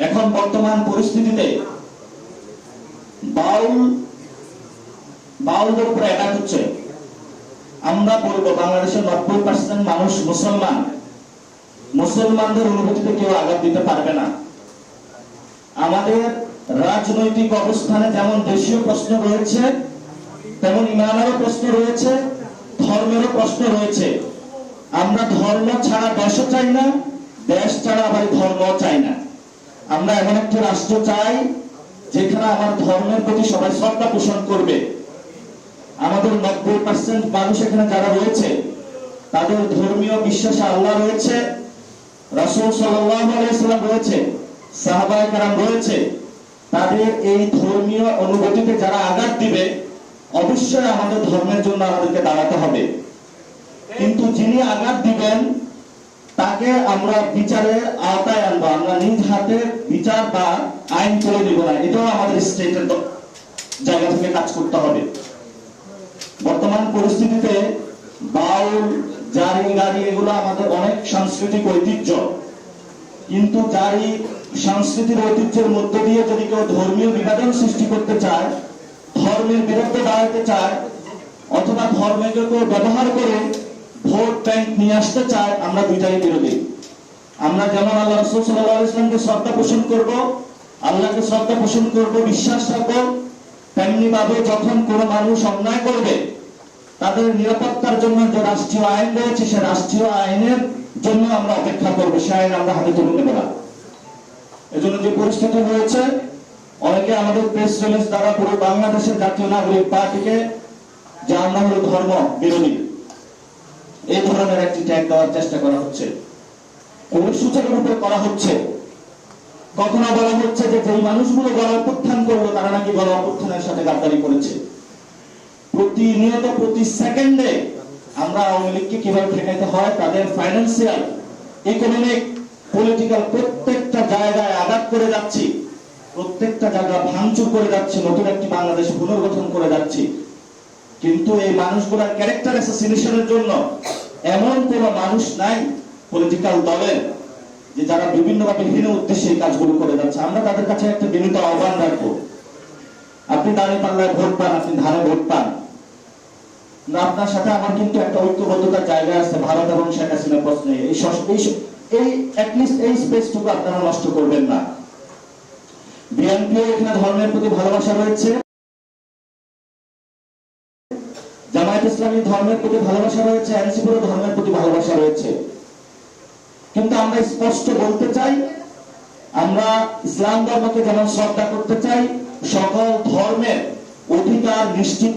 এখন বর্তমান পরিস্থিতিতে বাউলদের উপরে অ্যাটাক হচ্ছে। আমরা বলবো বাংলাদেশের 90% মানুষ মুসলমান। মুসলমানদের অনুভূতিতে কেউ আঘাত দিতে পারবে না। আমাদের রাজনৈতিক অবস্থানে যেমন দেশীয় প্রশ্ন রয়েছে, তেমন ইমানেরও প্রশ্ন রয়েছে, ধর্মেরও প্রশ্ন রয়েছে। আমরা ধর্ম ছাড়া দেশও চাই না, দেশ ছাড়া আবার ধর্মও চাই না। আমরা এমন একটি রাষ্ট্র চাই যেখানে আমার ধর্মের প্রতি সবাই শ্রদ্ধা পোষণ করবে। আমাদের 90% মানুষ এখানে যারা রয়েছে তাদের ধর্মীয় বিশ্বাসে আল্লাহ রয়েছে, রাসূল সাল্লাল্লাহু আলাইহি ওয়াসাল্লাম রয়েছে, সাহাবায়ে কেরাম রয়েছে। তাদের এই ধর্মীয় অনুভূতিতে যারা আঘাত দিবে, অবশ্যই আমাদের ধর্মের জন্য আমাদেরকে দাঁড়াতে হবে। কিন্তু যিনি আঘাত দিবেন তাকে আমরা বিচারের আওতায় আনবো। আমরা নিজ হাতে বিচার বা আইন করে দিব না। এটাও আমাদের স্টেটের জায়গা থেকে কাজ করতে হবে। বর্তমান পরিস্থিতিতে বাউল, জারি, গাড়ি এগুলো আমাদের অনেক সাংস্কৃতিক ঐতিহ্য। কিন্তু জারি সাংস্কৃতিক ঐতিহ্যের মধ্য দিয়ে যদি কেউ ধর্মীয় বিভাজন সৃষ্টি করতে চায়, ধর্মের বিরুদ্ধে দাঁড়াতে চায়, অথবা ধর্মকে কেউ ব্যবহার করে ভোট ব্যাংক নিয়ে আসতে চায়, আমরা দুইটাই বিরোধী। আমরা যেমন আল্লাহ রাসূল সাল্লাল্লাহু আলাইহি ওয়াসাল্লামকে শ্রদ্ধা পোষণ করব, আল্লাহকে শ্রদ্ধা পোষণ করব, বিশ্বাস রাখবো, তেমনি ভাবে যখন কোনো মানুষ অন্যায় করবে তাদের নিরাপত্তার জন্য যে রাষ্ট্রীয় আইন রয়েছে, সে রাষ্ট্রীয় আইনের জন্য আমরা অপেক্ষা করবো। সে আইন আমরা হাতে তুলে নেব না। এজন্য যে পরিস্থিতি হয়েছে, অনেকে আমাদের প্রেস রিলিজ দ্বারা পুরো বাংলাদেশের জাতীয় নাগরিক পার্টিকে যে আমরা হলো ধর্ম বিরোধী, এই ধরনের একটি ট্যাগ দেওয়ার চেষ্টা করা হচ্ছে, সূচকের উপরে করা হচ্ছে। কখনো বলা হচ্ছে যে যেই মানুষগুলো গণ অভ্যুত্থান করলো তারা নাকি গণ অভ্যুত্থানের সাথে গাদ্দারি করেছে। প্রতিনিয়ত প্রতি সেকেন্ডে আমরা আওয়ামী লীগকে কিভাবে ঠেকাইতে হয়, তাদের ফাইন্যান্সিয়াল, ইকোনমিক, পলিটিক্যাল প্রত্যেকটা জায়গায় আঘাত করে যাচ্ছি, প্রত্যেকটা জায়গা ভাঙচুর করে যাচ্ছি, নতুন একটি বাংলাদেশ পুনর্গঠন করে যাচ্ছি। কিন্তু এই মানুষগুলোর ক্যারেক্টার অ্যাসাসিনেশনের জন্য এমন কোন মানুষ নাই পলিটিক্যাল দলের যে যারা বিভিন্নভাবে হীন উদ্দেশ্যে এই কাজগুলো করে যাচ্ছে। আমরা তাদের কাছে একটা বিনীত আহ্বান রাখবো, আপনি দাঁড়িপাল্লায় ভোট পান, আপনি ধারে ভোট পান, আপনার সাথে আমার কিন্তু একটা ঐক্যবদ্ধতার জায়গা আছে ভারত এবং শেখ হাসিনার প্রশ্নে। এই অ্যাটলিস্ট এই স্পেসটুকু আপনারা নষ্ট করবেন না। বিএনপি এখানে ধর্মের প্রতি ভালোবাসা রয়েছে, জামায়াত ইসলামী ধর্মের প্রতি ভালোবাসা রয়েছে, এনসিপির ধর্মের প্রতি ভালোবাসা রয়েছে। কিন্তু আমরা স্পষ্ট বলতে চাই, আমরা ইসলাম ধর্মকে যেমন শ্রদ্ধা করতে চাই, সকল ধর্মের অধিকার নিশ্চিত